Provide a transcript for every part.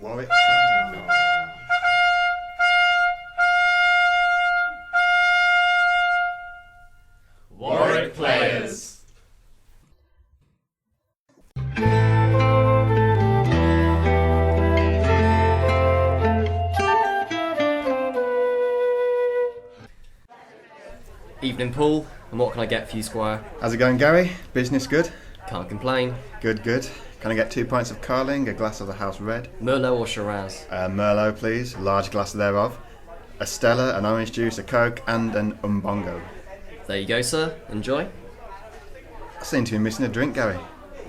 Warwick. Warwick Players. Evening, Paul, and what can I get for you, Squire? How's it going, Gary? Business good? Can't complain. Good, good. Can I get 2 pints of Carling, a glass of the house red? Merlot or Shiraz? Merlot, please, large glass thereof. A Stella, an orange juice, a Coke, and an Umbongo. There you go, sir. Enjoy. I seem to be missing a drink, Gary.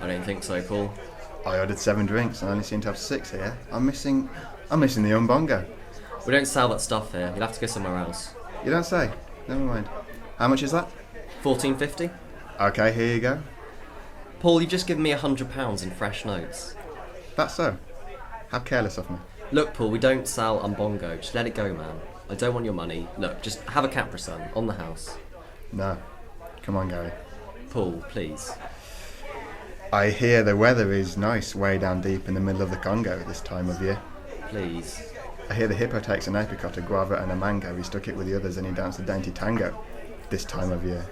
I don't think so, Paul. I ordered 7 drinks and I only seem to have 6 here. I'm missing the Umbongo. We don't sell that stuff here. You'll have to go somewhere else. You don't say? Never mind. How much is that? $14.50. Okay, here you go. Paul, you've just given me £100 in fresh notes. That's so. How careless of me. Look, Paul, we don't sell Umbongo. Just let it go, man. I don't want your money. Look, just have a Capri-Sun on the house. No. Come on, Gary. Paul, please. I hear the weather is nice way down deep in the middle of the Congo at this time of year. Please. I hear the hippo takes an apricot, a guava and a mango. He stuck it with the others and he danced a dainty tango this time of year.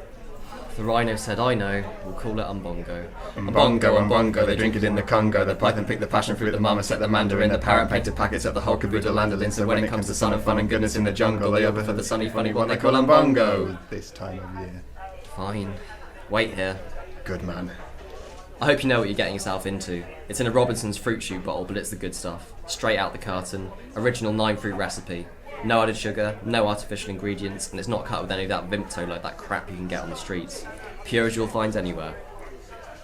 The rhino said, I know. We'll call it Umbongo. Umbongo, they drink it in the Congo. The python picked the passion fruit, the marmoset, the mandarin. The parrot painted packets at the whole caboodle landolin. So when it comes to sun and fun and goodness in the jungle, they over for the sunny funny what they call Umbongo this time of year. Fine. Wait here. Good man. I hope you know what you're getting yourself into. It's in a Robinson's fruit shoot bottle, but it's the good stuff. Straight out the carton. Original 9-fruit recipe. No added sugar, no artificial ingredients, and it's not cut with any of that Vimto like that crap you can get on the streets. Pure as you'll find anywhere.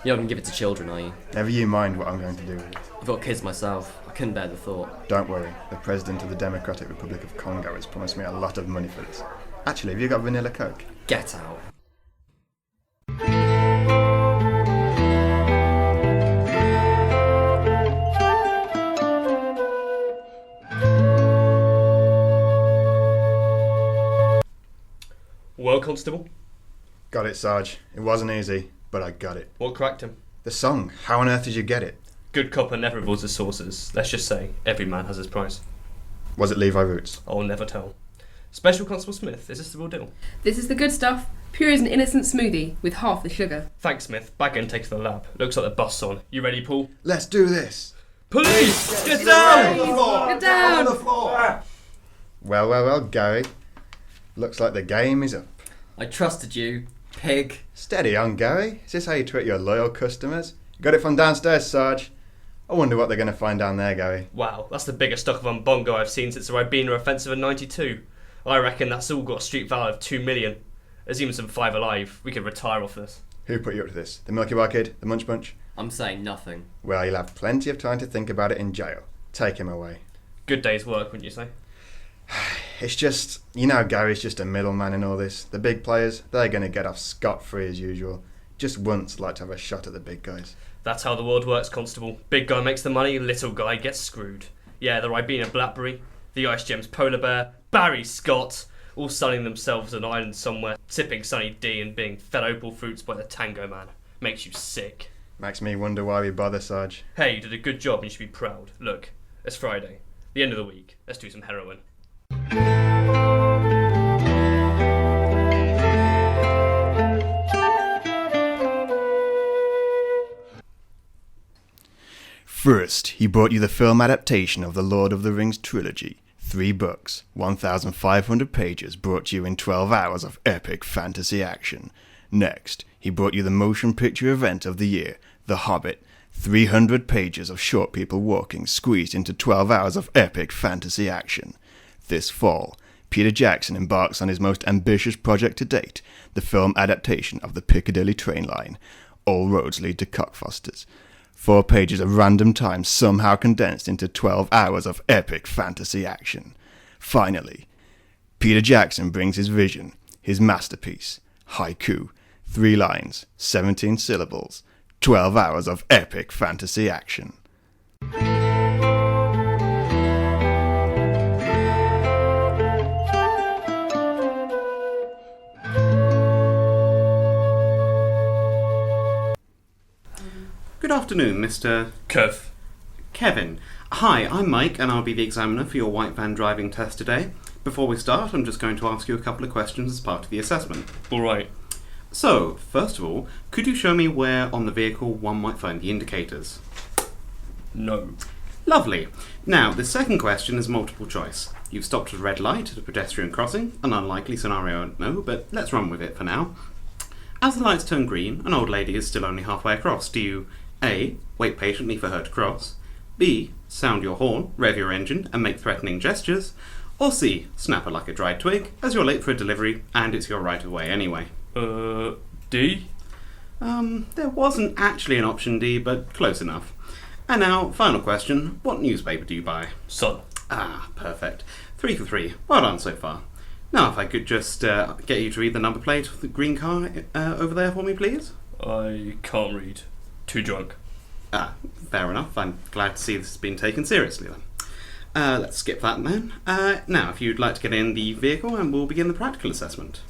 You're not going to give it to children, are you? Never you mind what I'm going to do with it. I've got kids myself. I couldn't bear the thought. Don't worry. The President of the Democratic Republic of Congo has promised me a lot of money for this. Actually, have you got vanilla Coke? Get out. Well, Constable, Got it, Sarge. It wasn't easy, but I got it. what cracked him? The song. How on earth did you get it? Good copper never reveals his sources. Let's just say, every man has his price. Was it Levi Roots? I'll never tell. Special Constable Smith, is this the real deal? This is the good stuff, pure as an innocent smoothie with half the sugar. Thanks, Smith. Bag and take to the lab. Looks like the bus on. You ready, Paul? Let's do this. Police! Get down! Get down! Well, Gary. Looks like the game is up. I trusted you, pig. Steady on, Gary. Is this how you treat your loyal customers? You got it from downstairs, Sarge. I wonder what they're going to find down there, Gary. Wow, that's the biggest stock of Umbongo I've seen since the Ribena offensive in '92. I reckon that's all got a street value of $2 million. There's even some 5 alive. We could retire off this. Who put you up to this? The Milky Bar Kid? The Munch Bunch? I'm saying nothing. Well, you'll have plenty of time to think about it in jail. Take him away. Good day's work, wouldn't you say? It's just, Gary's just a middleman in all this. The big players, they're going to get off scot-free as usual. Just once, like to have a shot at the big guys. That's how the world works, Constable. Big guy makes the money, little guy gets screwed. Yeah, the Ribena Blackberry, the Ice Gems Polar Bear, Barry Scott, all sunning themselves on an island somewhere, sipping Sunny D and being fed opal fruits by the Tango Man. Makes you sick. Makes me wonder why we bother, Sarge. Hey, you did a good job and you should be proud. Look, it's Friday, the end of the week. Let's do some heroin. First, he brought you the film adaptation of the Lord of the Rings trilogy. 3 books, 1,500 pages, brought you in 12 hours of epic fantasy action. Next, he brought you the motion picture event of the year, The Hobbit. 300 pages of short people walking squeezed into 12 hours of epic fantasy action. This fall, Peter Jackson embarks on his most ambitious project to date, the film adaptation of the Piccadilly train line. All roads lead to Cockfosters. 4 pages of random time somehow condensed into 12 hours of epic fantasy action. Finally, Peter Jackson brings his vision, his masterpiece, Haiku. 3 lines, 17 syllables, 12 hours of epic fantasy action. afternoon, Mr. Kevin. Hi, I'm Mike, and I'll be the examiner for your white van driving test today. Before we start, I'm just going to ask you a couple of questions as part of the assessment. Alright. So, first of all, could you show me where on the vehicle one might find the indicators? No. Lovely. Now, the second question is multiple choice. You've stopped at a red light at a pedestrian crossing. An unlikely scenario, no, but let's run with it for now. As the lights turn green, an old lady is still only halfway across. Do you A. Wait patiently for her to cross, B. Sound your horn, rev your engine, and make threatening gestures, or C. Snap her like a dried twig, as you're late for a delivery, and it's your right of way anyway? D? There wasn't actually an option D, but close enough. And now, final question, what newspaper do you buy? Sun. Ah, perfect. 3 for 3. Well done so far. Now, if I could just get you to read the number plate of the green car over there for me, please? I can't read. Too drunk. Ah, fair enough. I'm glad to see this has been taken seriously then. Let's skip that then. Now, if you'd like to get in the vehicle, and we'll begin the practical assessment.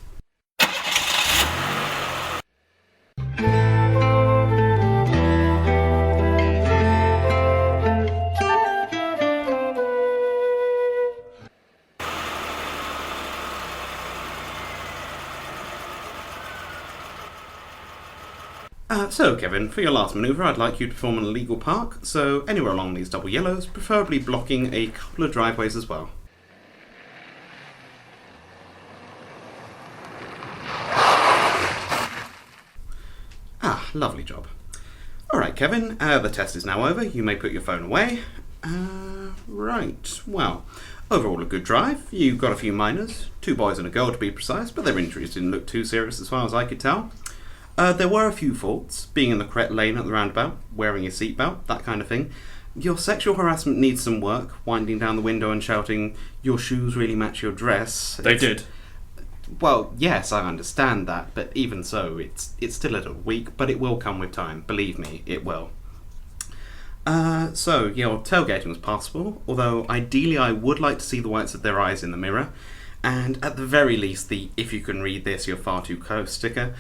So, Kevin, for your last manoeuvre, I'd like you to perform an illegal park, so anywhere along these double yellows, preferably blocking a couple of driveways as well. Ah, lovely job. Alright, Kevin, the test is now over. You may put your phone away. Right, well, overall a good drive. You got a few minors, 2 boys and a girl to be precise, but their injuries didn't look too serious as far as I could tell. There were a few faults, being in the correct lane at the roundabout, wearing your seatbelt, that kind of thing. Your sexual harassment needs some work, winding down the window and shouting, "Your shoes really match your dress." They did. Well, yes, I understand that, but even so, it's still a little weak, but it will come with time. Believe me, it will. So, your tailgating was passable, although ideally I would like to see the whites of their eyes in the mirror, and at the very least the "if you can read this, you're far too close" sticker.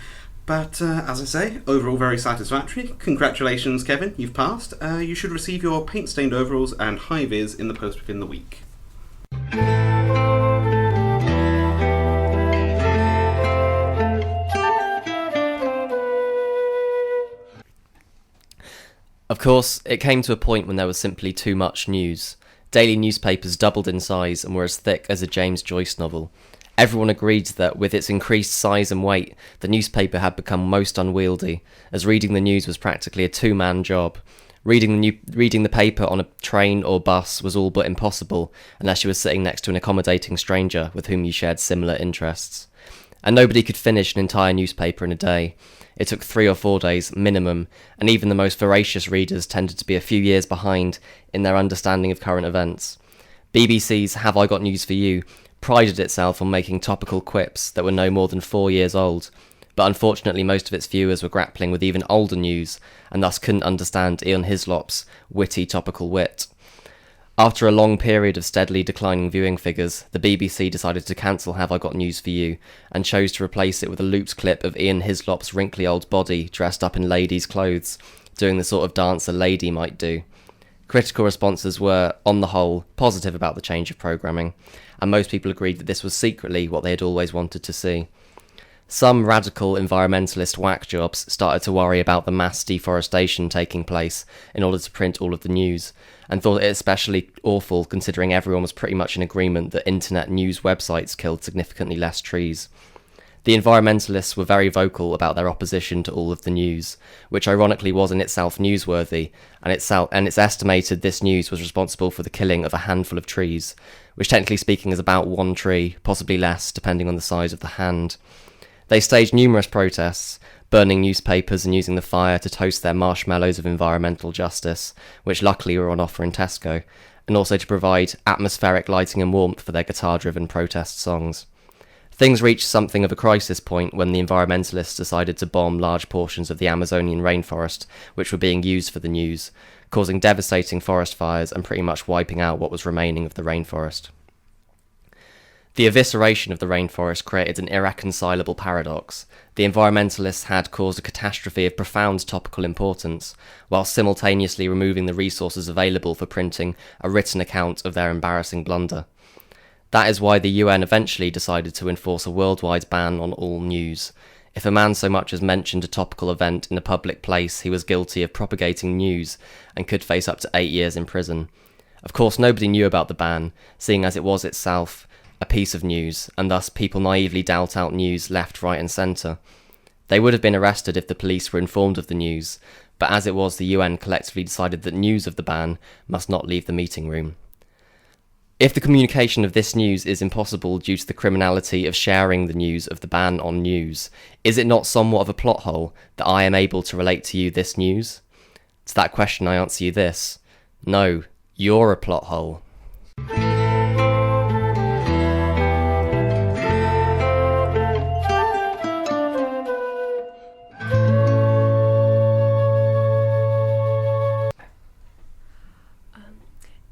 But, as I say, overall very satisfactory. Congratulations, Kevin, you've passed. You should receive your paint-stained overalls and high-vis in the post within the week. Of course, it came to a point when there was simply too much news. Daily newspapers doubled in size and were as thick as a James Joyce novel. Everyone agreed that with its increased size and weight, the newspaper had become most unwieldy, as reading the news was practically a two-man job. Reading the paper on a train or bus was all but impossible, unless you were sitting next to an accommodating stranger with whom you shared similar interests. And nobody could finish an entire newspaper in a day. It took 3 or 4 days minimum, and even the most voracious readers tended to be a few years behind in their understanding of current events. BBC's Have I Got News For You prided itself on making topical quips that were no more than 4 years old, but unfortunately most of its viewers were grappling with even older news, and thus couldn't understand Ian Hislop's witty topical wit. After a long period of steadily declining viewing figures, the BBC decided to cancel Have I Got News For You, and chose to replace it with a looped clip of Ian Hislop's wrinkly old body dressed up in ladies' clothes, doing the sort of dance a lady might do. Critical responses were, on the whole, positive about the change of programming, and most people agreed that this was secretly what they had always wanted to see. Some radical environmentalist whack jobs started to worry about the mass deforestation taking place in order to print all of the news, and thought it especially awful considering everyone was pretty much in agreement that internet news websites killed significantly less trees. The environmentalists were very vocal about their opposition to all of the news, which ironically was in itself newsworthy, and it's estimated this news was responsible for the killing of a handful of trees, which technically speaking is about 1 tree, possibly less, depending on the size of the hand. They staged numerous protests, burning newspapers and using the fire to toast their marshmallows of environmental justice, which luckily were on offer in Tesco, and also to provide atmospheric lighting and warmth for their guitar-driven protest songs. Things reached something of a crisis point when the environmentalists decided to bomb large portions of the Amazonian rainforest, which were being used for the news, causing devastating forest fires and pretty much wiping out what was remaining of the rainforest. The evisceration of the rainforest created an irreconcilable paradox. The environmentalists had caused a catastrophe of profound topical importance, while simultaneously removing the resources available for printing a written account of their embarrassing blunder. That is why the UN eventually decided to enforce a worldwide ban on all news. If a man so much as mentioned a topical event in a public place, he was guilty of propagating news and could face up to 8 years in prison. Of course, nobody knew about the ban, seeing as it was itself a piece of news, and thus people naively doubt out news left, right and centre. They would have been arrested if the police were informed of the news, but as it was, the UN collectively decided that news of the ban must not leave the meeting room. If the communication of this news is impossible due to the criminality of sharing the news of the ban on news, is it not somewhat of a plot hole that I am able to relate to you this news? To that question I answer you this: no, you're a plot hole.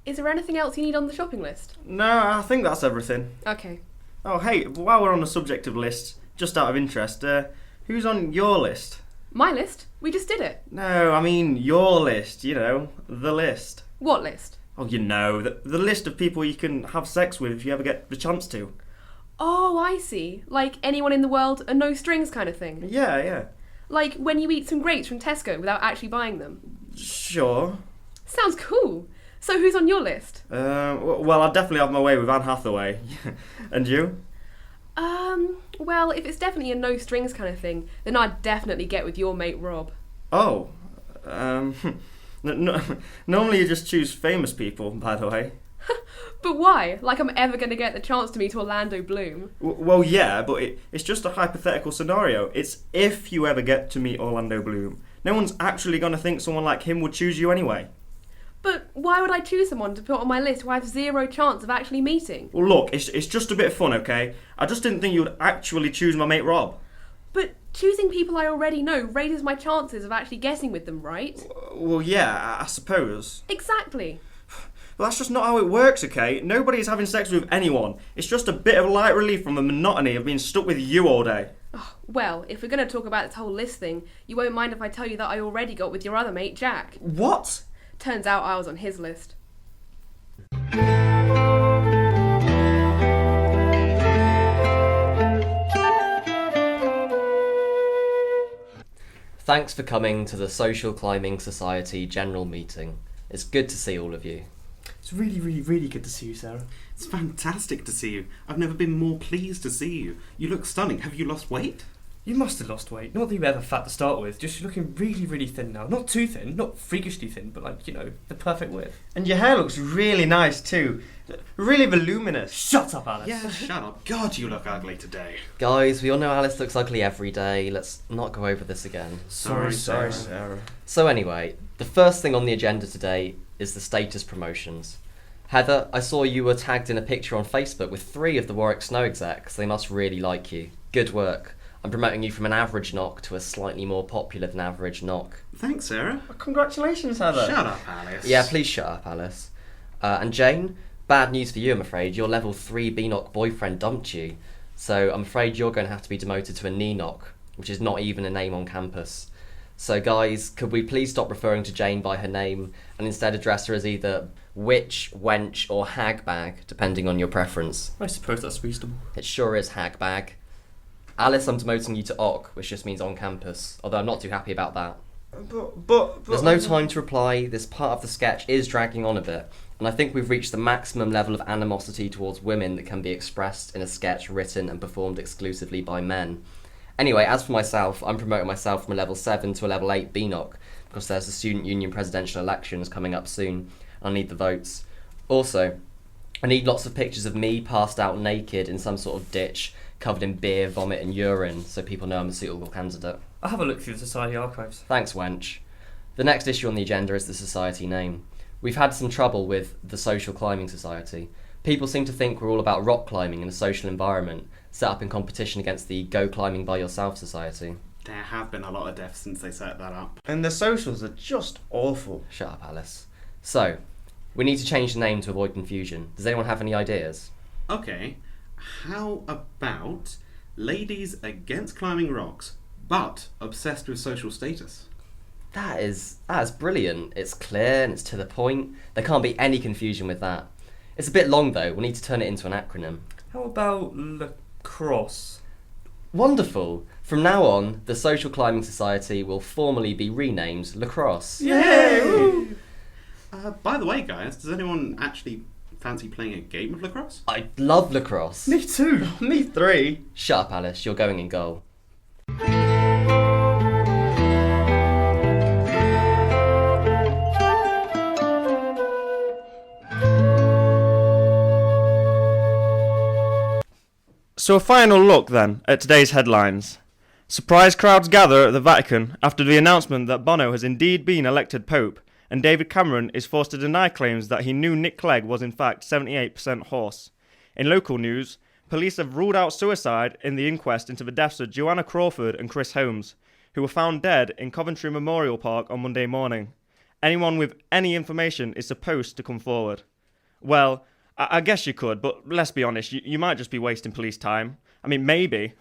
Is there anything else you need on the shopping list? No, I think that's everything. Okay. Oh, hey, while we're on the subject of lists, just out of interest, who's on your list? My list? We just did it. No, I mean your list, you know, the list. What list? Oh, you know, the list of people you can have sex with if you ever get the chance to. Oh, I see. Like anyone in the world and no strings kind of thing. Yeah. Like when you eat some grapes from Tesco without actually buying them. Sure. Sounds cool. So who's on your list? Well, I'd definitely have my way with Anne Hathaway. And you? Well, if it's definitely a no strings kind of thing, then I'd definitely get with your mate Rob. Oh. Normally you just choose famous people, by the way. But why? Like I'm ever going to get the chance to meet Orlando Bloom. Well, yeah, but it's just a hypothetical scenario. It's if you ever get to meet Orlando Bloom. No one's actually going to think someone like him would choose you anyway. But why would I choose someone to put on my list who I have zero chance of actually meeting? Well, look, it's just a bit of fun, okay? I just didn't think you would actually choose my mate Rob. But choosing people I already know raises my chances of actually getting with them, right? Well, yeah, I suppose. Exactly. Well, that's just not how it works, okay? Nobody's having sex with anyone. It's just a bit of light relief from the monotony of being stuck with you all day. Oh, well, if we're going to talk about this whole list thing, you won't mind if I tell you that I already got with your other mate, Jack. What? Turns out I was on his list. Thanks for coming to the Social Climbing Society General Meeting. It's good to see all of you. It's really, really, really good to see you, Sarah. It's fantastic to see you. I've never been more pleased to see you. You look stunning. Have you lost weight? You must have lost weight. Not that you were ever fat to start with, just you're looking really, really thin now. Not too thin, not freakishly thin, but like, you know, the perfect width. And your hair looks really nice too. Really voluminous. Shut up, Alice. Yeah, shut up. God, you look ugly today. Guys, we all know Alice looks ugly every day. Let's not go over this again. Sorry, Sarah. Sarah. So anyway, the first thing on the agenda today is the status promotions. Heather, I saw you were tagged in a picture on Facebook with 3 of the Warwick Snow execs. They must really like you. Good work. I'm promoting you from an average knock to a slightly more popular than average knock. Thanks, Sarah. Congratulations, Heather. Shut up, Alice. Yeah, please shut up, Alice. And Jane, bad news for you, I'm afraid. Your level 3 B-knock boyfriend dumped you. So I'm afraid you're going to have to be demoted to a knee knock, which is not even a name on campus. So guys, could we please stop referring to Jane by her name and instead address her as either witch, wench or hag bag, depending on your preference? I suppose that's reasonable. It sure is hag bag. Alice, I'm demoting you to OC, which just means on campus, although I'm not too happy about that. But There's no time to reply. This part of the sketch is dragging on a bit, and I think we've reached the maximum level of animosity towards women that can be expressed in a sketch written and performed exclusively by men. Anyway, as for myself, I'm promoting myself from a level 7 to a level 8 B-knock, because there's the Student Union presidential elections coming up soon. I need the votes. Also, I need lots of pictures of me passed out naked in some sort of ditch, covered in beer, vomit and urine, so people know I'm a suitable candidate. I'll have a look through the Society archives. Thanks, wench. The next issue on the agenda is the Society name. We've had some trouble with the Social Climbing Society. People seem to think we're all about rock climbing in a social environment, set up in competition against the Go Climbing By Yourself Society. There have been a lot of deaths since they set that up. And the socials are just awful. Shut up, Alice. So, we need to change the name to avoid confusion. Does anyone have any ideas? Okay, How about ladies against climbing rocks, but obsessed with social status? That's brilliant. It's clear and it's to the point. There can't be any confusion with that. It's a bit long though. We need to turn it into an acronym. How about lacrosse? Wonderful. From now on, the Social Climbing Society will formally be renamed Lacrosse. Yay! By the way, guys, does anyone actually fancy playing a game of lacrosse? I love lacrosse. Me too. Me three. Shut up, Alice. You're going in goal. So a final look then at today's headlines. Surprise crowds gather at the Vatican after the announcement that Bono has indeed been elected Pope, and David Cameron is forced to deny claims that he knew Nick Clegg was in fact 78% horse. In local news, police have ruled out suicide in the inquest into the deaths of Joanna Crawford and Chris Holmes, who were found dead in Coventry Memorial Park on Monday morning. Anyone with any information is supposed to come forward. Well, I guess you could, but let's be honest, you might just be wasting police time. I mean, maybe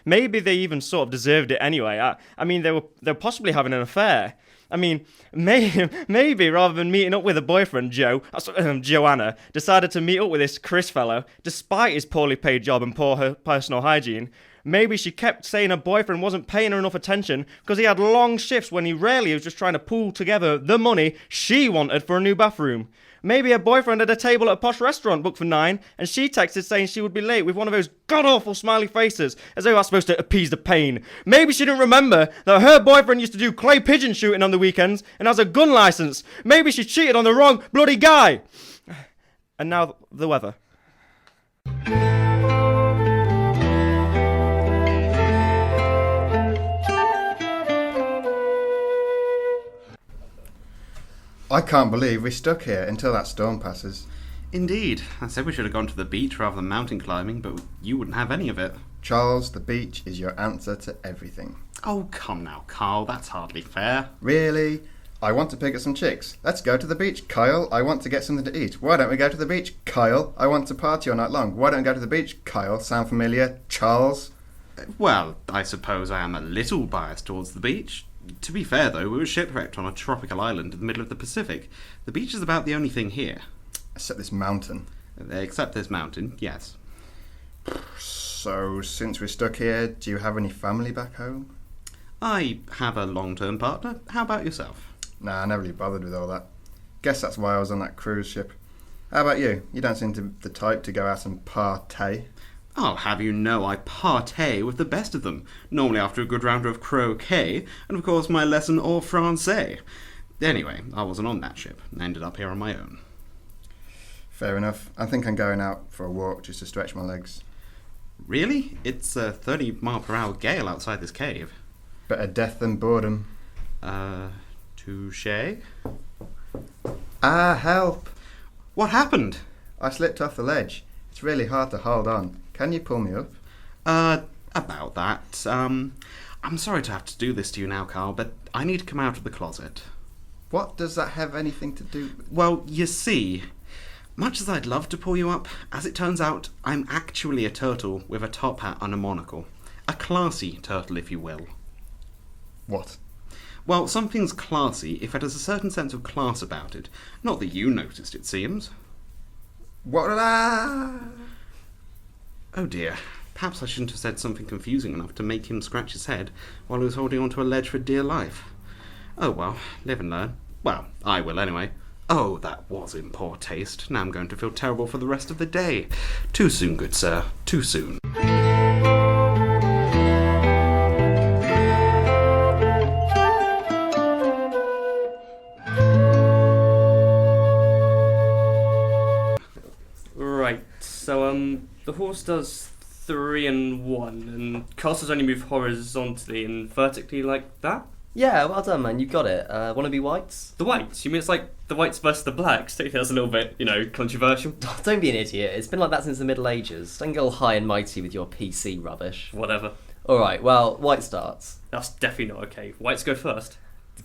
they even sort of deserved it anyway. I mean, they were possibly having an affair. I mean, maybe rather than meeting up with a boyfriend, Joanna decided to meet up with this Chris fellow, despite his poorly paid job and poor personal hygiene. Maybe she kept saying her boyfriend wasn't paying her enough attention because he had long shifts when he rarely was just trying to pull together the money she wanted for a new bathroom. Maybe her boyfriend had a table at a posh restaurant booked for 9 and she texted saying she would be late with one of those god-awful smiley faces as though that's supposed to appease the pain. Maybe she didn't remember that her boyfriend used to do clay pigeon shooting on the weekends and has a gun licence. Maybe she cheated on the wrong bloody guy. And now the weather. I can't believe we're stuck here until that storm passes. Indeed. I said we should have gone to the beach rather than mountain climbing, but you wouldn't have any of it. Charles, the beach is your answer to everything. Oh, come now, Carl. That's hardly fair. Really? I want to pick up some chicks. Let's go to the beach, Kyle. I want to get something to eat. Why don't we go to the beach, Kyle? I want to party all night long. Why don't we go to the beach, Kyle? Sound familiar, Charles? Well, I suppose I am a little biased towards the beach. To be fair, though, we were shipwrecked on a tropical island in the middle of the Pacific. The beach is about the only thing here. Except this mountain. Except this mountain, yes. So, since we're stuck here, do you have any family back home? I have a long-term partner. How about yourself? Nah, I never really bothered with all that. Guess that's why I was on that cruise ship. How about you? You don't seem to be the type to go out and partay. I'll have you know I partay with the best of them, normally after a good round of croquet, and of course my lesson au français. Anyway, I wasn't on that ship, and ended up here on my own. Fair enough. I think I'm going out for a walk just to stretch my legs. Really? It's a 30-mile-per-hour gale outside this cave. Better death than boredom. Touché? Ah, help! What happened? I slipped off the ledge. It's really hard to hold on. Can you pull me up? About that. I'm sorry to have to do this to you now, Carl, but I need to come out of the closet. What does that have anything to do with? Well, you see, much as I'd love to pull you up, as it turns out, I'm actually a turtle with a top hat and a monocle. A classy turtle, if you will. What? Well, something's classy if it has a certain sense of class about it. Not that you noticed, it seems. What? Oh dear. Perhaps I shouldn't have said something confusing enough to make him scratch his head while he was holding onto a ledge for dear life. Oh well, live and learn. Well, I will anyway. Oh, that was in poor taste. Now I'm going to feel terrible for the rest of the day. Too soon, good sir. Too soon. Right, so the horse does 3 and 1, and castles only move horizontally and vertically like that? Yeah, well done, man. You got it. Want to be whites? The whites? You mean it's like the whites versus the blacks? Don't you think that's a little bit, controversial? Don't be an idiot. It's been like that since the Middle Ages. Don't get all high and mighty with your PC rubbish. Whatever. Alright, well, white starts. That's definitely not okay. Whites go first.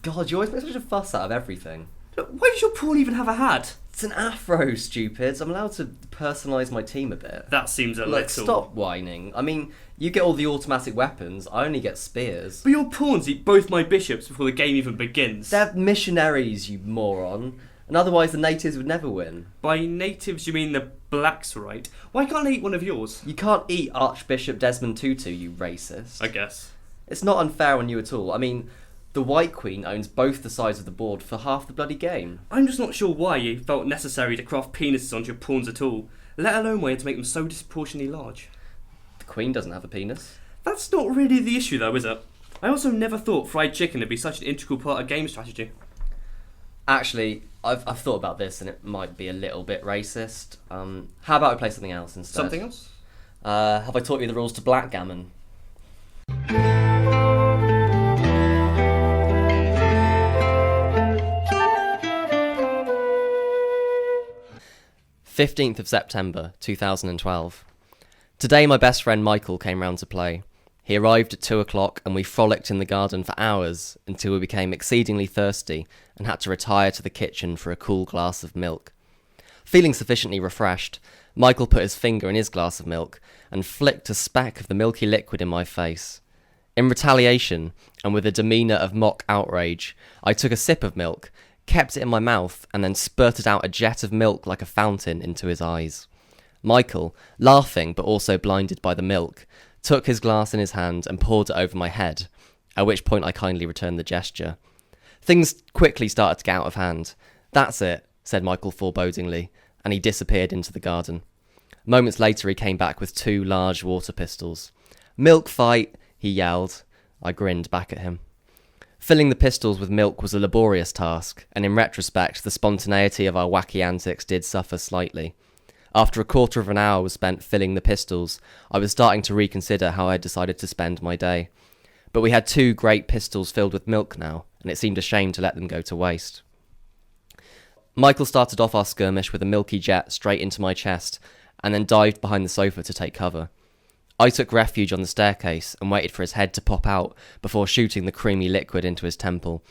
God, you always make such a fuss out of everything. Look, why does your pool even have a hat? It's an afro, stupid. I'm allowed to personalise my team a bit. That seems a Look, little... stop whining. I mean, you get all the automatic weapons, I only get spears. But your pawns eat both my bishops before the game even begins. They're missionaries, you moron. And otherwise the natives would never win. By natives you mean the blacks, right? Why can't I eat one of yours? You can't eat Archbishop Desmond Tutu, you racist. I guess. It's not unfair on you at all. I mean, the White Queen owns both the sides of the board for half the bloody game. I'm just not sure why you felt necessary to craft penises onto your pawns at all, let alone why you had to make them so disproportionately large. The Queen doesn't have a penis. That's not really the issue though, is it? I also never thought fried chicken would be such an integral part of game strategy. Actually, I've thought about this and it might be a little bit racist. How about we play something else instead? Something else? Have I taught you the rules to blackgammon? 15th of September 2012. Today my best friend Michael came round to play. He arrived at 2 o'clock and we frolicked in the garden for hours until we became exceedingly thirsty and had to retire to the kitchen for a cool glass of milk. Feeling sufficiently refreshed, Michael put his finger in his glass of milk and flicked a speck of the milky liquid in my face. In retaliation, and with a demeanour of mock outrage, I took a sip of milk, kept it in my mouth, and then spurted out a jet of milk like a fountain into his eyes. Michael, laughing but also blinded by the milk, took his glass in his hand and poured it over my head, at which point I kindly returned the gesture. Things quickly started to get out of hand. "That's it," said Michael forebodingly, and he disappeared into the garden. Moments later he came back with 2 large water pistols. "Milk fight," he yelled. I grinned back at him. Filling the pistols with milk was a laborious task, and in retrospect the spontaneity of our wacky antics did suffer slightly. After a quarter of an hour was spent filling the pistols, I was starting to reconsider how I had decided to spend my day. But we had 2 great pistols filled with milk now, and it seemed a shame to let them go to waste. Michael started off our skirmish with a milky jet straight into my chest, and then dived behind the sofa to take cover. I took refuge on the staircase and waited for his head to pop out before shooting the creamy liquid into his temple.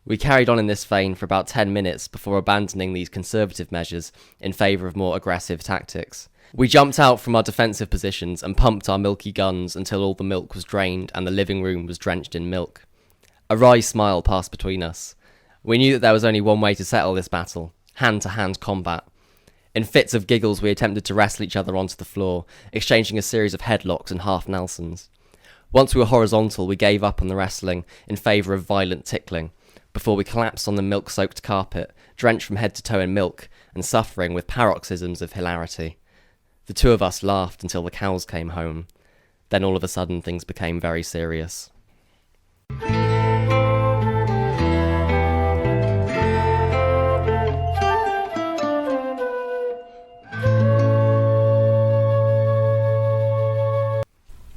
We carried on in this vein for about 10 minutes before abandoning these conservative measures in favour of more aggressive tactics. We jumped out from our defensive positions and pumped our milky guns until all the milk was drained and the living room was drenched in milk. A wry smile passed between us. We knew that there was only one way to settle this battle: hand-to-hand combat. In fits of giggles we attempted to wrestle each other onto the floor, exchanging a series of headlocks and half-Nelsons. Once we were horizontal, we gave up on the wrestling in favour of violent tickling, before we collapsed on the milk-soaked carpet, drenched from head to toe in milk, and suffering with paroxysms of hilarity. The 2 of us laughed until the cows came home. Then all of a sudden things became very serious.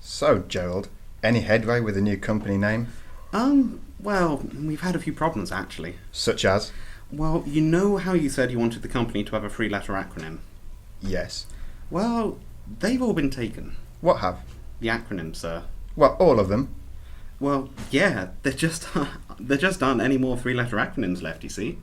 So, Gerald, any headway with the new company name? Well, we've had a few problems actually. Such as? Well, you know how you said you wanted the company to have a 3-letter acronym? Yes. Well, they've all been taken. What have? The acronyms, sir. What, all of them? Well, yeah, there just aren't any more 3-letter acronyms left, you see.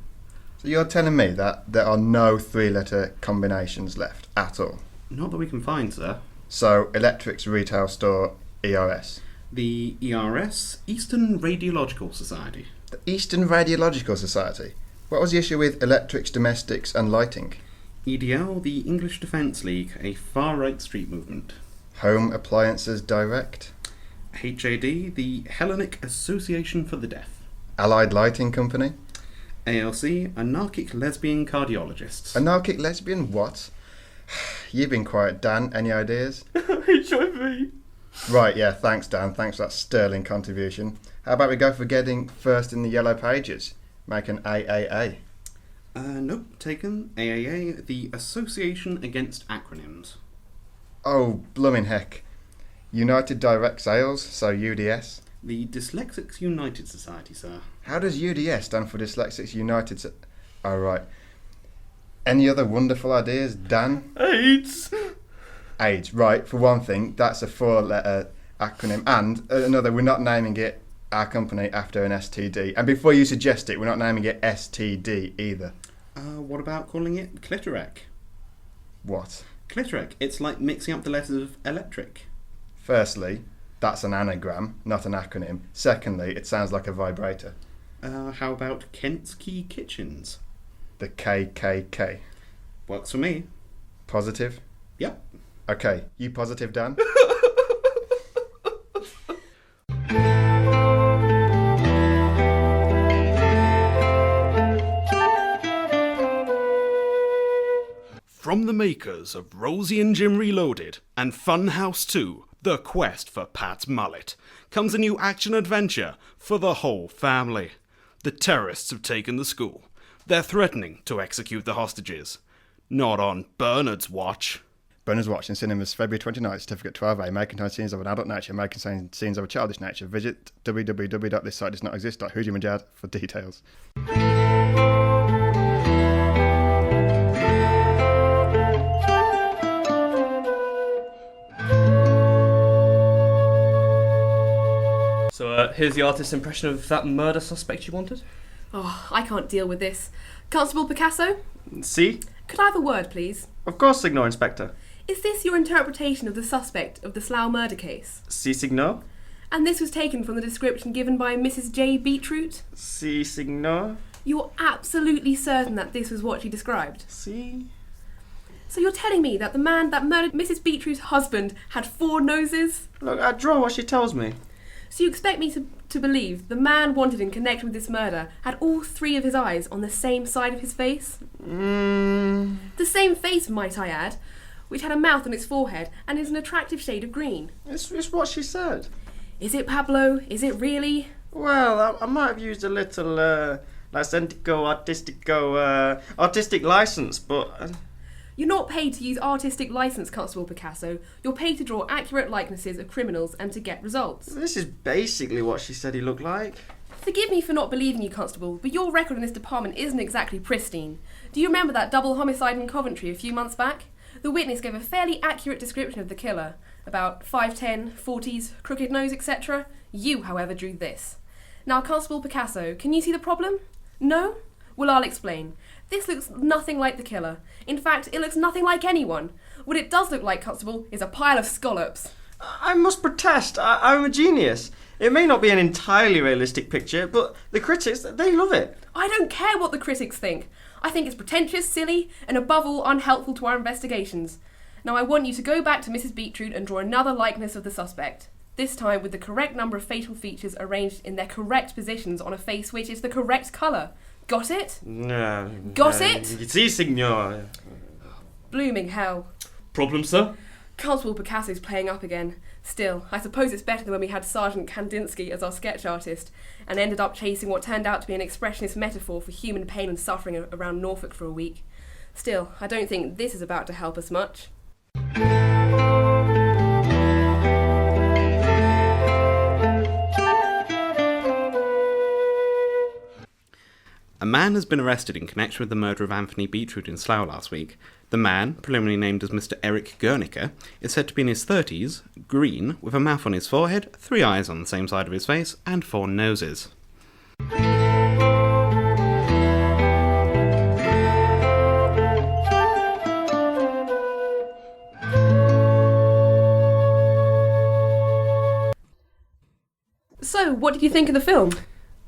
So you're telling me that there are no 3-letter combinations left at all? Not that we can find, sir. So, Electric's retail store, ERS. The ERS, Eastern Radiological Society. The Eastern Radiological Society. What was the issue with Electrics, Domestics and Lighting? EDL, the English Defence League, a far-right street movement. Home Appliances Direct. HAD, the Hellenic Association for the Deaf. Allied Lighting Company. ALC, Anarchic Lesbian Cardiologists. Anarchic Lesbian what? You've been quiet, Dan. Any ideas? HIV. Right, yeah, thanks, Dan. Thanks for that sterling contribution. How about we go for getting first in the yellow pages? Make an AAA. Nope, taken. AAA, the Association Against Acronyms. Oh, bloomin' heck. United Direct Sales, so UDS. The Dyslexics United Society, sir. How does UDS stand for Dyslexics United? Oh, right. Any other wonderful ideas, Dan? AIDS. AIDS, right. For one thing, that's a 4-letter acronym. And another, we're not naming it our company after an STD. And before you suggest it, we're not naming it STD either. What about calling it clitorec? What? Clitorec. It's like mixing up the letters of electric. Firstly, that's an anagram, not an acronym. Secondly, it sounds like a vibrator. How about Kent's Key Kitchens? The KKK. Works for me. Positive? Yep. Okay, you positive, Dan? From the makers of Rosie and Jim Reloaded and Funhouse 2, The Quest for Pat's Mullet, comes a new action-adventure for the whole family. The terrorists have taken the school. They're threatening to execute the hostages. Not on Bernard's watch. Bernard's Watch in cinemas February 29th, certificate 12A, may contain scenes of an adult nature, may contain scenes of a childish nature. Visit www.thissitedoesnotexist.whojimajad for details. So here's the artist's impression of that murder suspect you wanted. Oh, I can't deal with this. Constable Picasso, See? could I have a word, please? Of course, Signor Inspector. Is this your interpretation of the suspect of the Slough murder case? Si, Signor? And this was taken from the description given by Mrs. J. Beetroot? Si, Signor? You're absolutely certain that this was what she described? Si? So you're telling me that the man that murdered Mrs. Beetroot's husband had 4 noses? Look, I draw what she tells me. So you expect me to believe the man wanted in connection with this murder had all 3 of his eyes on the same side of his face? The same face, might I add, which had a mouth on its forehead and is an attractive shade of green. It's what she said. Is it, Pablo? Is it really? Well, I might have used a little, artistic license, but... You're not paid to use artistic license, Constable Picasso. You're paid to draw accurate likenesses of criminals and to get results. This is basically what she said he looked like. Forgive me for not believing you, Constable, but your record in this department isn't exactly pristine. Do you remember that double homicide in Coventry a few months back? The witness gave a fairly accurate description of the killer. About 5'10", 40s, crooked nose, etc. You, however, drew this. Now, Constable Picasso, can you see the problem? No? Well, I'll explain. This looks nothing like the killer. In fact, it looks nothing like anyone. What it does look like, Constable, is a pile of scallops. I must protest. I'm a genius. It may not be an entirely realistic picture, but the critics, they love it. I don't care what the critics think. I think it's pretentious, silly, and above all, unhelpful to our investigations. Now I want you to go back to Mrs. Beetroot and draw another likeness of the suspect. This time with the correct number of facial features arranged in their correct positions on a face which is the correct colour. Got it? Got it? Si, Signor. Blooming hell. Problem, sir? Constable Picasso's playing up again. Still, I suppose it's better than when we had Sergeant Kandinsky as our sketch artist and ended up chasing what turned out to be an expressionist metaphor for human pain and suffering around Norfolk for a week. Still, I don't think this is about to help us much. A man has been arrested in connection with the murder of Anthony Beetroot in Slough last week. The man, preliminarily named as Mr. Eric Guernica, is said to be in his 30s, green, with a mouth on his forehead, 3 eyes on the same side of his face, and 4 noses. So, what did you think of the film?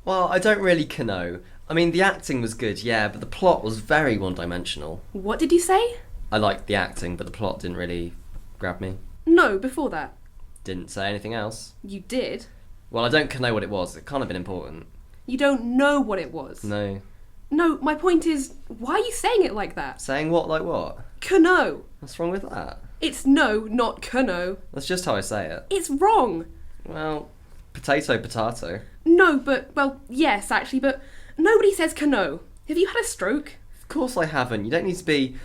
Well, I don't really know. I mean, the acting was good, yeah, but the plot was very one-dimensional. What did you say? I liked the acting, but the plot didn't really grab me. No, before that. Didn't say anything else. You did? Well, I don't know what it was. It can't have been important. You don't know what it was? No. No, my point is, why are you saying it like that? Saying what like what? Cano. What's wrong with that? It's no, not cano. That's just how I say it. It's wrong. Well, potato. No, but, well, yes, actually, but nobody says cano. Have you had a stroke? Of course I haven't. You don't need to be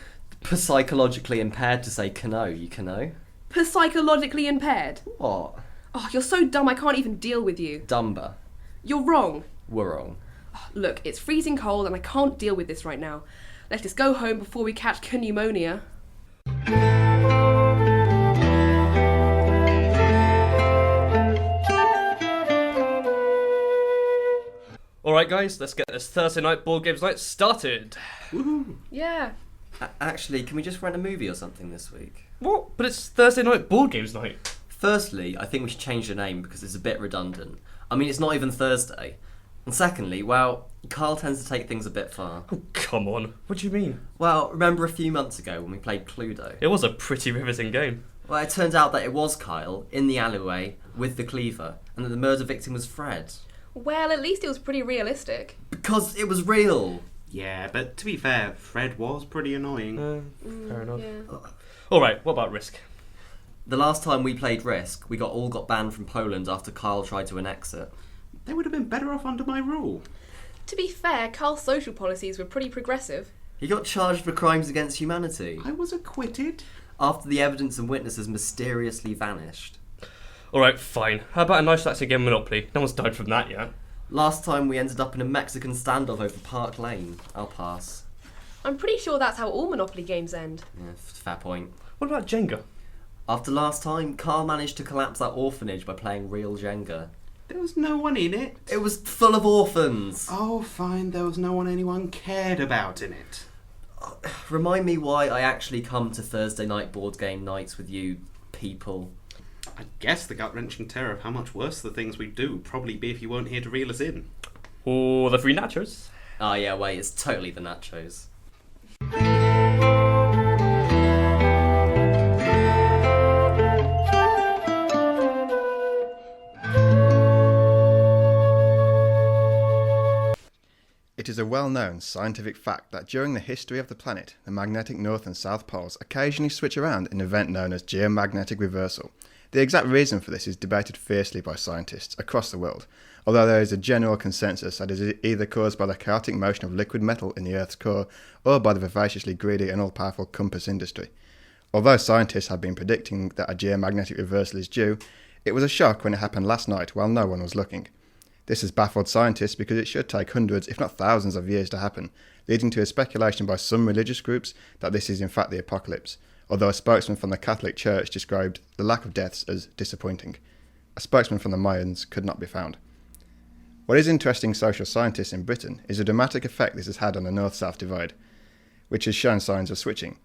psychologically impaired to say cano, you cano. Psychologically impaired? What? Oh, you're so dumb I can't even deal with you. Dumber. You're wrong. We're wrong. Oh, look, it's freezing cold and I can't deal with this right now. Let's just go home before we catch pneumonia. Alright guys, let's get this Thursday night board games night started. Woohoo! Yeah. Actually, can we just rent a movie or something this week? What? But it's Thursday night board games night. Firstly, I think we should change the name because it's a bit redundant. I mean, it's not even Thursday. And secondly, well, Carl tends to take things a bit far. Oh, come on. What do you mean? Well, remember a few months ago when we played Cluedo? It was a pretty riveting game. Well, it turned out that it was Kyle, in the alleyway, with the cleaver, and that the murder victim was Fred. Well, at least it was pretty realistic. Because it was real! Yeah, but to be fair, Fred was pretty annoying. Fair enough. Yeah. Alright, what about Risk? The last time we played Risk, we got banned from Poland after Kyle tried to annex it. They would have been better off under my rule. To be fair, Carl's social policies were pretty progressive. He got charged for crimes against humanity, I was acquitted. after the evidence and witnesses mysteriously vanished. Alright, fine. How about a nice relaxing game of Monopoly? No one's died from that yet. Last time we ended up in a Mexican standoff over Park Lane. I'll pass. I'm pretty sure that's how all Monopoly games end. Yeah, fair point. What about Jenga? After last time, Carl managed to collapse that orphanage by playing real Jenga. There was no one in it. It was full of orphans! Oh, fine, there was no one anyone cared about in it. Remind me why I actually come to Thursday night board game nights with you people. I guess the gut-wrenching terror of how much worse the things we do would probably be if you weren't here to reel us in. Or the free nachos? Oh yeah, wait, it's totally the nachos. It is a well-known scientific fact that during the history of the planet, the magnetic north and south poles occasionally switch around in an event known as geomagnetic reversal. The exact reason for this is debated fiercely by scientists across the world, although there is a general consensus that it is either caused by the chaotic motion of liquid metal in the Earth's core or by the vivaciously greedy and all-powerful compass industry. Although scientists have been predicting that a geomagnetic reversal is due, it was a shock when it happened last night while no one was looking. This has baffled scientists because it should take hundreds, if not thousands of years to happen, leading to a speculation by some religious groups that this is in fact the apocalypse, although a spokesman from the Catholic Church described the lack of deaths as disappointing. A spokesman from the Mayans could not be found. What is interesting social scientists in Britain is the dramatic effect this has had on the north-south divide, which has shown signs of switching.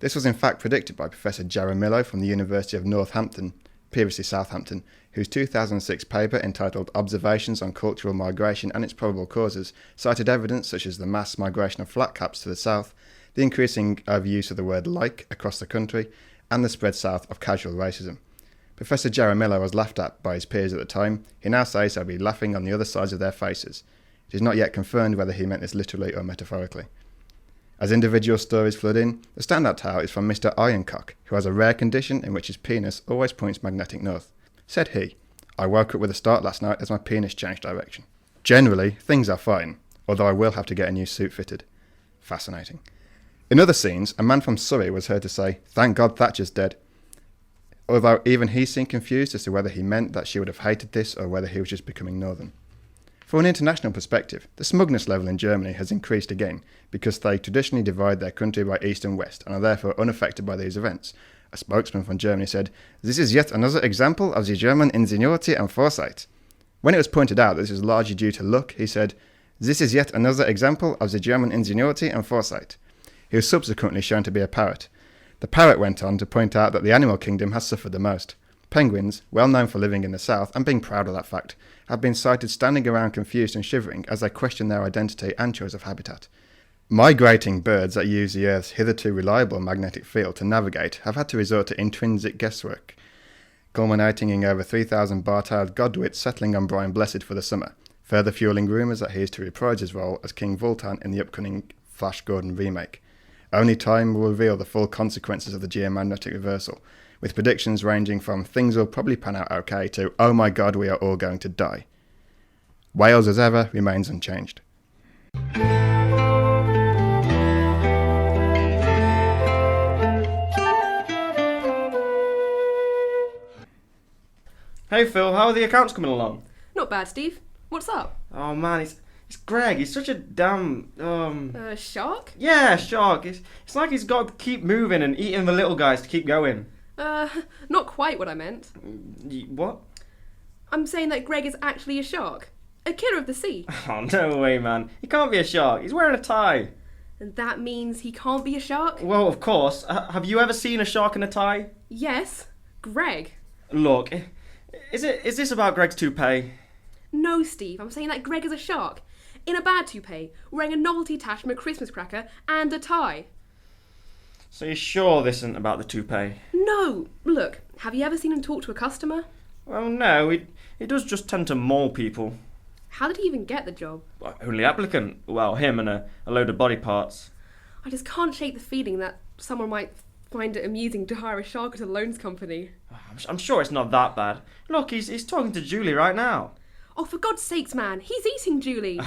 This was in fact predicted by Professor Jaramillo from the University of Northampton, previously Southampton, whose 2006 paper entitled Observations on Cultural Migration and its Probable Causes cited evidence such as the mass migration of flatcaps to the south, the increasing overuse of the word like across the country, and the spread south of casual racism. Professor Jaramillo was laughed at by his peers at the time. He now says they'll be laughing on the other sides of their faces. It is not yet confirmed whether he meant this literally or metaphorically. As individual stories flood in, the standout tale is from Mr. Ironcock, who has a rare condition in which his penis always points magnetic north. Said he, "I woke up with a start last night as my penis changed direction. Generally, things are fine, although I will have to get a new suit fitted." Fascinating. In other scenes, a man from Surrey was heard to say, "Thank God Thatcher's dead," although even he seemed confused as to whether he meant that she would have hated this or whether he was just becoming northern. From an international perspective, the smugness level in Germany has increased again because they traditionally divide their country by east and west and are therefore unaffected by these events. A spokesman from Germany said, "This is yet another example of the German ingenuity and foresight." When it was pointed out that this was largely due to luck, he said, "This is yet another example of the German ingenuity and foresight." He was subsequently shown to be a parrot. The parrot went on to point out that the animal kingdom has suffered the most. Penguins, well known for living in the south and being proud of that fact, have been sighted standing around confused and shivering as they question their identity and choice of habitat. Migrating birds that use the Earth's hitherto reliable magnetic field to navigate have had to resort to intrinsic guesswork, culminating in over 3,000 bar-tailed godwits settling on Brian Blessed for the summer, further fueling rumours that he is to reprise his role as King Vultan in the upcoming Flash Gordon remake. Only time will reveal the full consequences of the geomagnetic reversal, with predictions ranging from "things will probably pan out okay" to "oh my god, we are all going to die." Wales, as ever, remains unchanged. Hey Phil, how are the accounts coming along? Not bad, Steve. What's up? Oh man, it's Greg. He's such a damn Shark? yeah, shark. It's like he's got to keep moving and eating the little guys to keep going. Not quite what I meant. What? I'm saying that Greg is actually a shark. A killer of the sea. Oh, no way, man. He can't be a shark. He's wearing a tie. And that means he can't be a shark? Well, of course. Have you ever seen a shark in a tie? Yes. Greg. Look, is this about Greg's toupee? No, Steve, I'm saying that Greg is a shark. In a bad toupee, wearing a novelty attached from a Christmas cracker and a tie. So you're sure this isn't about the toupee? No! Look, have you ever seen him talk to a customer? Well, no, he does just tend to maul people. How did he even get the job? Well, only applicant. Well, him and a load of body parts. I just can't shake the feeling that someone might find it amusing to hire a shark at a loans company. I'm sure it's not that bad. Look, he's talking to Julie right now. Oh, for God's sakes, man, he's eating Julie.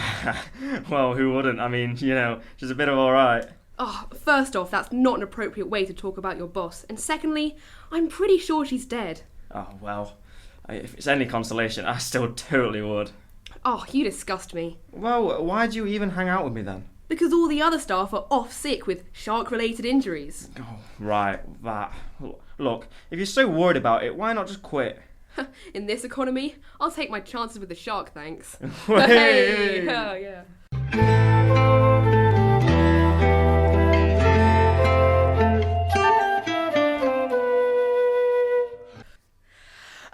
Well, who wouldn't? I mean, she's a bit of alright. Oh, first off, that's not an appropriate way to talk about your boss. And secondly, I'm pretty sure she's dead. Oh, well, if it's any consolation, I still totally would. Oh, you disgust me. Well, why do you even hang out with me then? Because all the other staff are off sick with shark-related injuries. Oh, right, that. Look, if you're so worried about it, why not just quit? In this economy, I'll take my chances with the shark, thanks. Hey! Oh, yeah.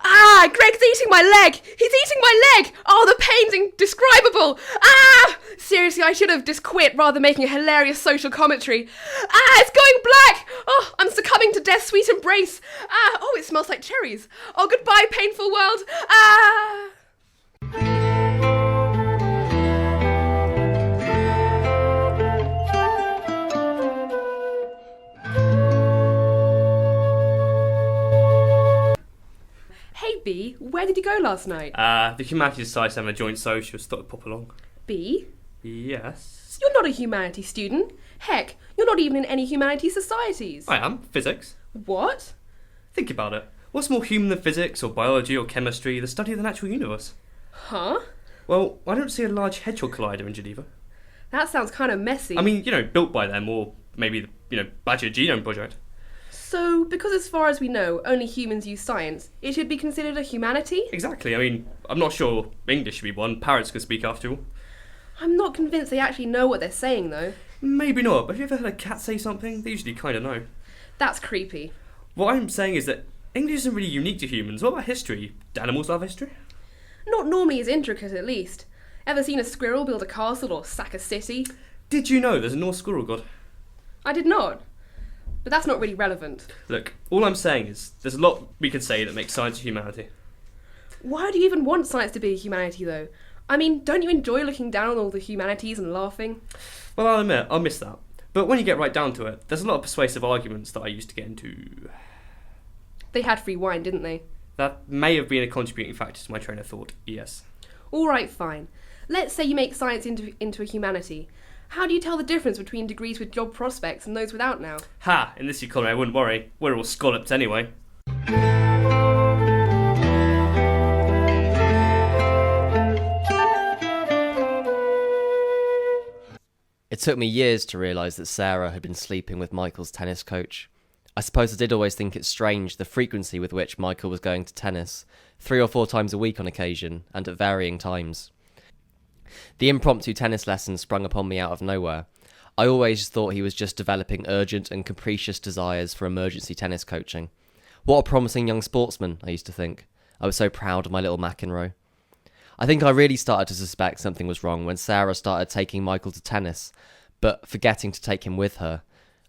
Ah, Greg's eating my leg! He's eating my leg! Oh, the pain's indescribable! Ah! Seriously, I should have just quit rather than making a hilarious social commentary. Ah, it's going black! Oh, I'm succumbing to death's sweet embrace. Ah, oh, it smells like cherries. Oh, goodbye, painful world. Ah! Hey, B, where did you go last night? The Humanities Society having a joint social, just thought I'd pop along. B? Yes. You're not a humanities student. Heck, you're not even in any humanities societies. I am. Physics. What? Think about it. What's more human than physics or biology or chemistry, the study of the natural universe? Huh? Well, I don't see a large hedgehog collider in Geneva. That sounds kind of messy. I mean, built by them, or maybe the, Badger Genome Project. So, because as far as we know, only humans use science, it should be considered a humanity? Exactly. I mean, I'm not sure English should be one. Parrots can speak after all. I'm not convinced they actually know what they're saying, though. Maybe not, but have you ever heard a cat say something? They usually kind of know. That's creepy. What I'm saying is that English isn't really unique to humans. What about history? Do animals love history? Not normally as intricate, at least. Ever seen a squirrel build a castle or sack a city? Did you know there's a Norse squirrel god? I did not. But that's not really relevant. Look, all I'm saying is there's a lot we could say that makes science a humanity. Why do you even want science to be a humanity, though? I mean, don't you enjoy looking down on all the humanities and laughing? Well, I'll admit, I'll miss that. But when you get right down to it, there's a lot of persuasive arguments that I used to get into. They had free wine, didn't they? That may have been a contributing factor to my train of thought, yes. Alright, fine. Let's say you make science into a humanity. How do you tell the difference between degrees with job prospects and those without now? Ha! In this economy, I wouldn't worry. We're all scallops anyway. It took me years to realise that Sarah had been sleeping with Michael's tennis coach. I suppose I did always think it strange the frequency with which Michael was going to tennis, 3 or 4 times a week on occasion, and at varying times. The impromptu tennis lessons sprung upon me out of nowhere. I always thought he was just developing urgent and capricious desires for emergency tennis coaching. What a promising young sportsman, I used to think. I was so proud of my little McEnroe. I think I really started to suspect something was wrong when Sarah started taking Michael to tennis, but forgetting to take him with her.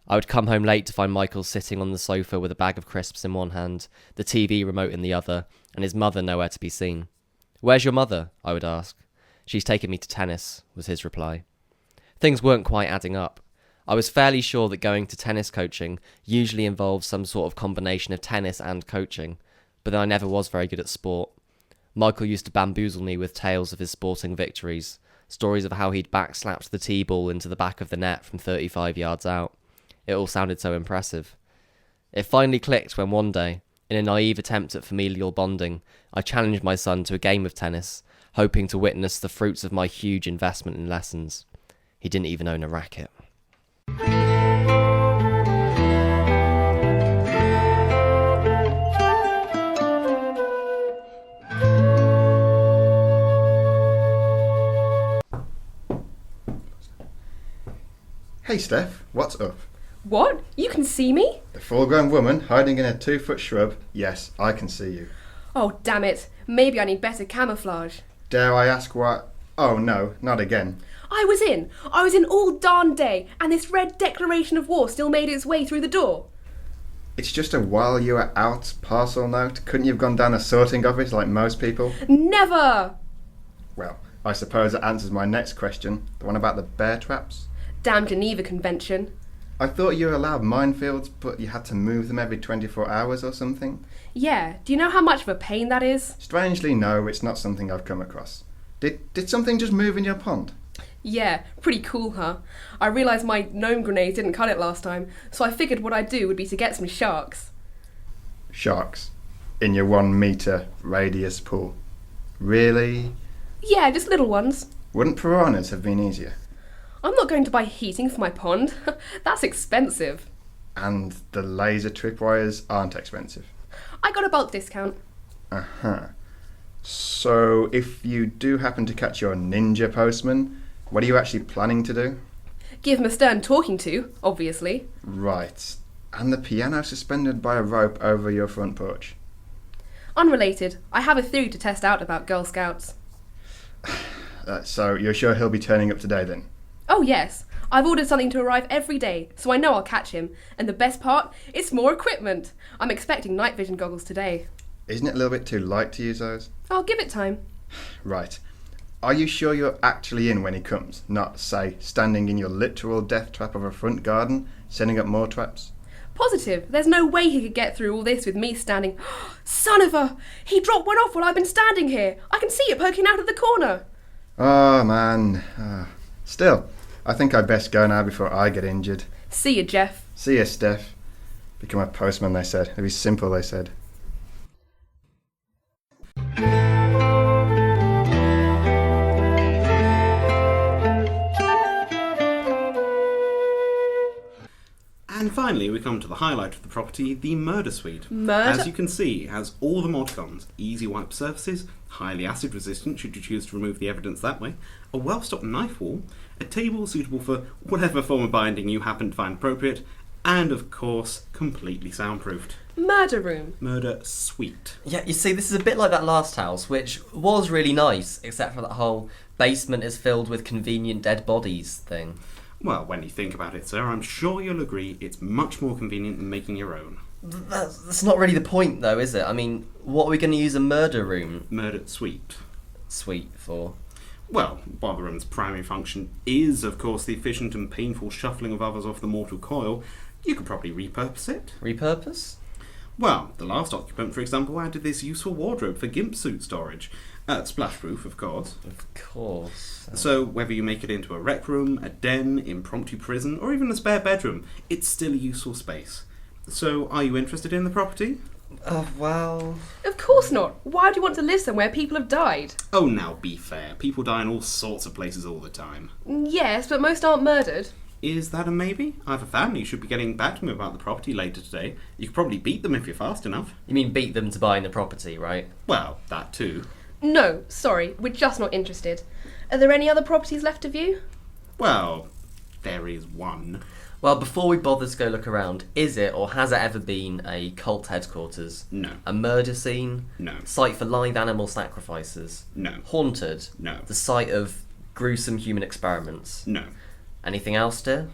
I would come home late to find Michael sitting on the sofa with a bag of crisps in one hand, the TV remote in the other, and his mother nowhere to be seen. "Where's your mother?" I would ask. "She's taken me to tennis," was his reply. Things weren't quite adding up. I was fairly sure that going to tennis coaching usually involves some sort of combination of tennis and coaching, but then I never was very good at sport. Michael used to bamboozle me with tales of his sporting victories, stories of how he'd backslapped the tee ball into the back of the net from 35 yards out. It all sounded so impressive. It finally clicked when one day, in a naive attempt at familial bonding, I challenged my son to a game of tennis, hoping to witness the fruits of my huge investment in lessons. He didn't even own a racket. Hey, Steph, what's up? What? You can see me? The full-grown woman hiding in a 2-foot shrub? Yes, I can see you. Oh, damn it. Maybe I need better camouflage. Dare I ask what... Oh, no, not again. I was in all darn day, and this red declaration of war still made its way through the door. It's just a while you were out parcel note. Couldn't you have gone down a sorting office like most people? Never! Well, I suppose that answers my next question. The one about the bear traps. Damn Geneva Convention. I thought you were allowed minefields, but you had to move them every 24 hours or something. Yeah, do you know how much of a pain that is? Strangely, no, it's not something I've come across. Did something just move in your pond? Yeah, pretty cool, huh? I realised my gnome grenades didn't cut it last time, so I figured what I'd do would be to get some sharks. Sharks? In your 1 metre radius pool? Really? Yeah, just little ones. Wouldn't piranhas have been easier? I'm not going to buy heating for my pond. That's expensive. And the laser tripwires aren't expensive? I got a bulk discount. Uh-huh. So, if you do happen to catch your ninja postman, what are you actually planning to do? Give him a stern talking to, obviously. Right. And the piano suspended by a rope over your front porch? Unrelated, I have a theory to test out about Girl Scouts. So, you're sure he'll be turning up today then? Oh yes, I've ordered something to arrive every day, so I know I'll catch him. And the best part, it's more equipment. I'm expecting night vision goggles today. Isn't it a little bit too light to use those? I'll give it time. Right. Are you sure you're actually in when he comes? Not, say, standing in your literal death trap of a front garden, setting up more traps? Positive. There's no way he could get through all this with me standing. Son of a... He dropped one off while I've been standing here. I can see it poking out of the corner. Oh, man. Still, I think I'd best go now before I get injured. See you, Jeff. See you, Steph. Become a postman, they said. It'd be simple, they said. And finally, we come to the highlight of the property, the murder suite. Murder? As you can see, it has all the multicons, easy wipe surfaces, highly acid resistant should you choose to remove the evidence that way, a well-stocked knife wall, a table suitable for whatever form of binding you happen to find appropriate, and of course, completely soundproofed. Murder room. Murder suite. Yeah, you see, this is a bit like that last house, which was really nice, except for that whole basement is filled with convenient dead bodies thing. Well, when you think about it, sir, I'm sure you'll agree it's much more convenient than making your own. That's not really the point, though, is it? I mean, what are we going to use a murder room Murder suite. suite for? Well, while the room's primary function is, of course, the efficient and painful shuffling of others off the mortal coil, you could probably repurpose it. Repurpose? Well, the last occupant, for example, added this useful wardrobe for gimp suit storage. Splashproof, of course. Of course. So, whether you make it into a rec room, a den, impromptu prison, or even a spare bedroom, it's still a useful space. So, are you interested in the property? Well... Of course not. Why do you want to live somewhere people have died? Oh, now be fair. People die in all sorts of places all the time. Yes, but most aren't murdered. Is that a maybe? I have a family who should be getting back to me about the property later today. You could probably beat them if you're fast enough. You mean beat them to buying the property, right? Well, that too. No, sorry, we're just not interested. Are there any other properties left to view? Well, there is one. Well, before we bother to go look around, is it or has it ever been a cult headquarters? No. A murder scene? No. Site for live animal sacrifices? No. Haunted? No. The site of gruesome human experiments? No. Anything else, dear?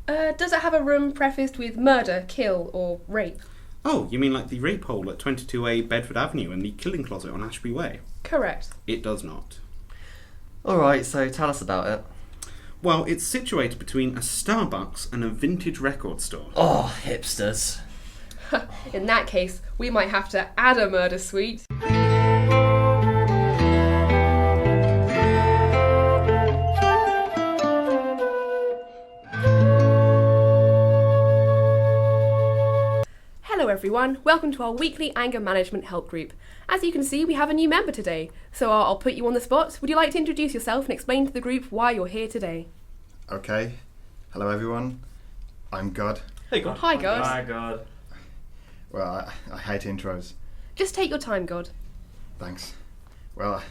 Does it have a room prefaced with murder, kill, or rape? Oh, you mean like the rape hole at 22A Bedford Avenue and the killing closet on Ashby Way? Correct. It does not. Alright, so tell us about it. Well, it's situated between a Starbucks and a vintage record store. Oh, hipsters. In that case, we might have to add a murder suite. Hello everyone, welcome to our weekly anger management help group. As you can see, we have a new member today, so I'll put you on the spot. Would you like to introduce yourself and explain to the group why you're here today? Okay. Hello, everyone. I'm God. Hey, God. Hi, God. Hi, God. Well, I hate intros. Just take your time, God. Thanks. Well,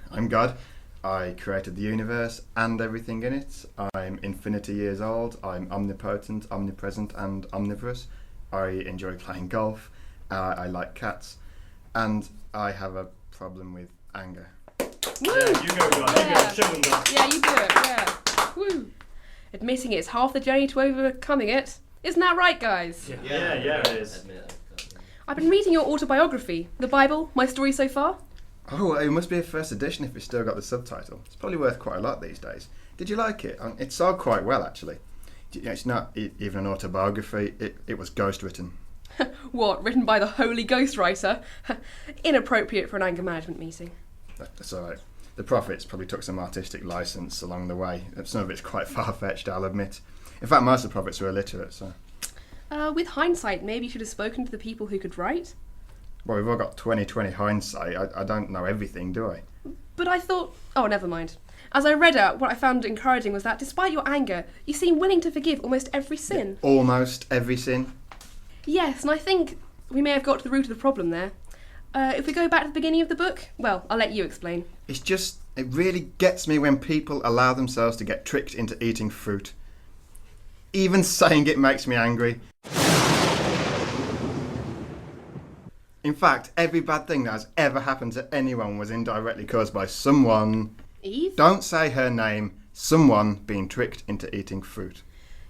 I'm God. I created the universe and everything in it. I'm infinity years old. I'm omnipotent, omnipresent, and omnivorous. I enjoy playing golf. I like cats. And I have a problem with anger. Woo! Yeah, you go, guys. You go. Show them that. Yeah, you do it, yeah. Woo! Admitting it's half the journey to overcoming it. Isn't that right, guys? Yeah, it is. Admit it. I've been reading your autobiography, the Bible, my story so far. Oh, it must be a first edition if it's still got the subtitle. It's probably worth quite a lot these days. Did you like it? It sold quite well, actually. It's not even an autobiography. It was ghostwritten. What, written by the holy ghostwriter? Inappropriate for an anger management meeting. That's all right. The prophets probably took some artistic license along the way. Some of it's quite far-fetched, I'll admit. In fact, most of the prophets were illiterate, so... With hindsight, maybe you should have spoken to the people who could write. Well, we've all got 20/20 hindsight. I don't know everything, do I? But I thought... Oh, never mind. As I read out, what I found encouraging was that, despite your anger, you seem willing to forgive almost every sin. Almost every sin. Yes, and I think we may have got to the root of the problem there. If we go back to the beginning of the book, well, I'll let you explain. It's just... It really gets me when people allow themselves to get tricked into eating fruit. Even saying it makes me angry. In fact, every bad thing that has ever happened to anyone was indirectly caused by someone... Eve? Don't say her name. Someone being tricked into eating fruit.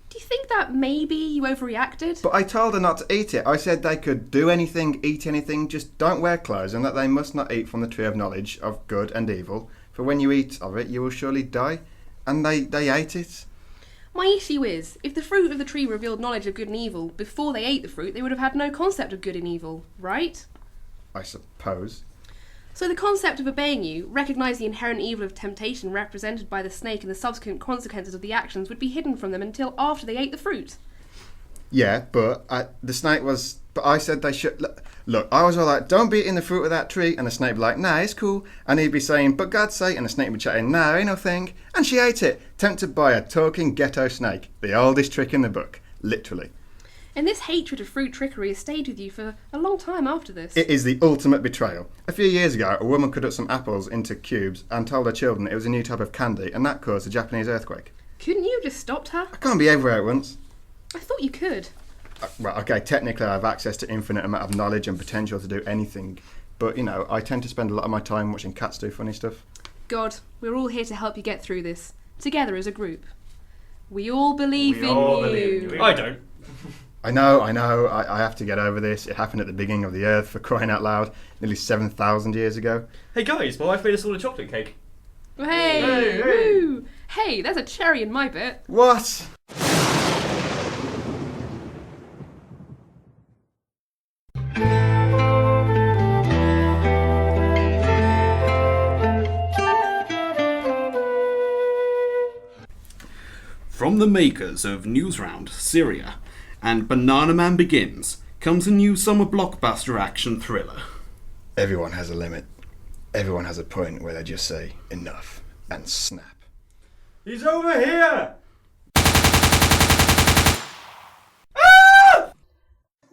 Do you think that maybe you overreacted? But I told her not to eat it. I said they could do anything, eat anything, just don't wear clothes, and that they must not eat from the tree of knowledge of good and evil. For when you eat of it, you will surely die. And they ate it. My issue is, if the fruit of the tree revealed knowledge of good and evil, before they ate the fruit, they would have had no concept of good and evil, right? I suppose. So the concept of obeying you, recognise the inherent evil of temptation represented by the snake and the subsequent consequences of the actions would be hidden from them until after they ate the fruit. Yeah, but the snake was... But I said they should... Look, I was all like, don't be eating the fruit of that tree. And the snake would be like, nah, it's cool. And he'd be saying, but God's sake. And the snake would be chatting, nah, ain't no thing. And she ate it, tempted by a talking ghetto snake. The oldest trick in the book. Literally. And this hatred of fruit trickery has stayed with you for a long time after this. It is the ultimate betrayal. A few years ago, a woman cut up some apples into cubes and told her children it was a new type of candy, and that caused a Japanese earthquake. Couldn't you have just stopped her? I can't be everywhere at once. I thought you could. Well, okay, technically I have access to infinite amount of knowledge and potential to do anything, but, you know, I tend to spend a lot of my time watching cats do funny stuff. God, we're all here to help you get through this, together as a group. We all believe in you. I don't. I know, I have to get over this. It happened at the beginning of the earth, for crying out loud, nearly 7,000 years ago. Hey guys, my wife made us all a chocolate cake. Hey, Hey, hey. woo! Hey, there's a cherry in my bit. What? From the makers of Newsround, Syria, and Banana Man Begins comes a new summer blockbuster action thriller. Everyone has a limit. Everyone has a point where they just say, enough, and snap. He's over here!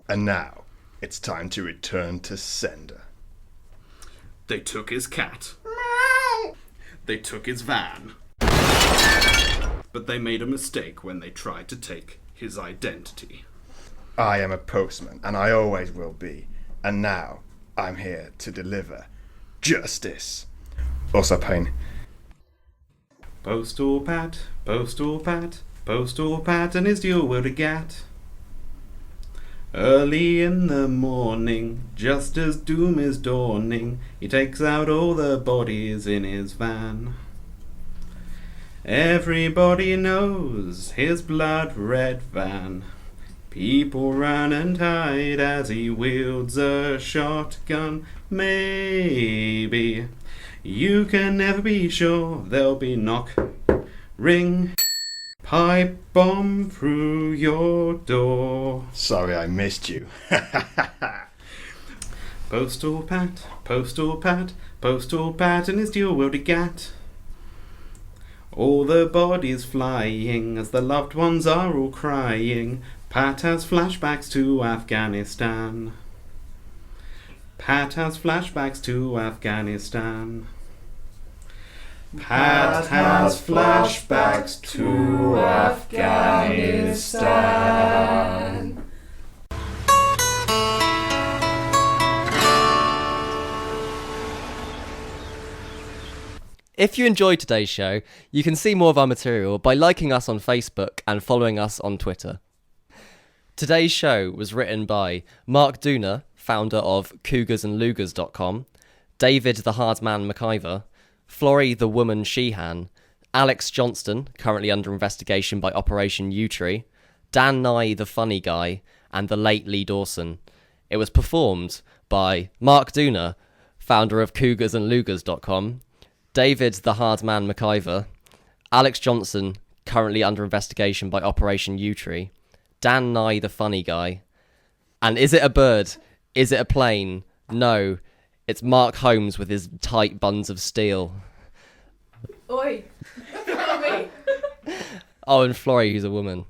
And now, it's time to return to sender. They took his cat. They took his van. But they made a mistake when they tried to take his identity. I am a postman, and I always will be. And now, I'm here to deliver justice. Also pain. Postal Pat, Postal Pat, Postal Pat, and his deal were to get. Early in the morning, just as doom is dawning, he takes out all the bodies in his van. Everybody knows his blood-red van. People run and hide as he wields a shotgun. Maybe you can never be sure. There'll be knock, ring, pipe bomb through your door. Sorry I missed you. Postal Pat, Postal Pat, Postal Pat, and his dual-wielded gat. All the bodies flying as the loved ones are all crying. Pat has flashbacks to Afghanistan. Pat has flashbacks to Afghanistan. Pat has flashbacks to Afghanistan. If you enjoyed today's show, you can see more of our material by liking us on Facebook and following us on Twitter. Today's show was written by Mark Dooner, founder of cougarsandlugars.com, David the Hardman McIver, Florrie the Woman Sheehan, Alex Johnston, currently under investigation by Operation U-Tree, Dan Nye the Funny Guy, and the late Lee Dawson. It was performed by Mark Dooner, founder of cougarsandlugars.com, David the Hardman McIver, Alex Johnson, currently under investigation by Operation U-Tree, Dan Nye the Funny Guy, and is it a bird? Is it a plane? No, it's Mark Holmes with his tight buns of steel. Oi! Follow me! Oh, and Florrie, who's a woman.